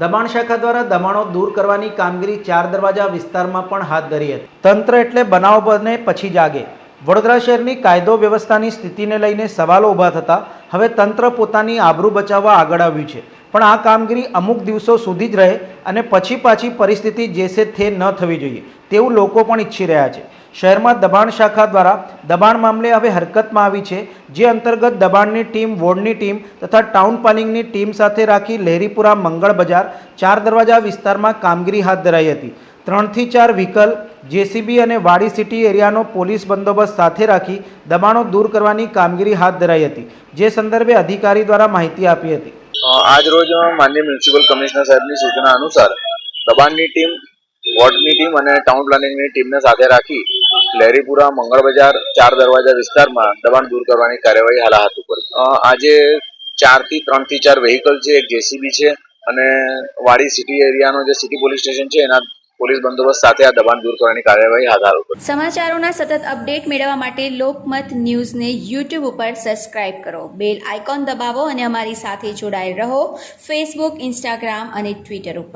દબાણ શાખા દ્વારા દબાણો દૂર કરવાની કામગીરી ચાર દરવાજા વિસ્તારમાં પણ હાથ ધરી હતી. તંત્ર એટલે બનાવ બને પછી જાગે. વડોદરા શહેરની કાયદો વ્યવસ્થાની સ્થિતિને લઈને સવાલો ઊભા થતા હવે તંત્ર પોતાની આબરૂ બચાવવા આગળ આવ્યું છે. પણ આ કામગીરી અમુક દિવસો સુધી જ રહે અને પછી પાછી પરિસ્થિતિ જેસે તે ન થવી જોઈએ તેવું લોકો પણ ઈચ્છી રહ્યા છે. શહેરમાં દબાણ શાખા દ્વારા દબાણ મામલે હવે હરકતમાં આવી છે, જે અંતર્ગત દબાણની ટીમ, વોર્ડની ટીમ તથા ટાઉન પ્લાનિંગની ટીમ સાથે રાખી લહેરીપુરા મંગળ બજાર ચાર દરવાજા વિસ્તારમાં કામગીરી હાથ ધરાઈ હતી. 3 થી 4 વ્હીકલ, જેસીબી અને વાડી સિટી એરિયાનો પોલીસ બંદોબસ્ત સાથે રાખી દબાણો દૂર કરવાની કામગીરી હાથ ધરાઈ હતી, જે સંદર્ભે અધિકારી દ્વારા માહિતી આપી હતી. આજ રોજ માનનીય મ્યુનિસિપલ કમિશનર સાહેબની સૂચના અનુસાર દબાણની ટીમ, વોર્ડની ટીમ અને ટાઉન પ્લાનિંગની ટીમને સાથે રાખી લહેરીપુરા મંગળ બજાર ચાર દરવાજા વિસ્તારમાં દબાણ દૂર કરવાની કાર્યવાહી હાલ હાથ ઉપર. આજે 3 થી 4 વ્હીકલ છે, એક જેસીબી છે અને વાડી સિટી એરિયાનો જે સિટી પોલીસ સ્ટેશન છે એના પોલીસ બંદોબસ્ત સાથે આ દબાણ દૂર કરવાની કાર્યવાહી હાથ ઉપર. સમાચારોના સતત અપડેટ મેળવવા માટે લોકમત ન્યૂઝને યુટ્યુબ ઉપર સબસ્ક્રાઇબ કરો, બેલ આઇકોન દબાવો અને અમારી સાથે જોડાયેલ રહો ફેસબુક, ઇન્સ્ટાગ્રામ અને ટ્વિટર ઉપર.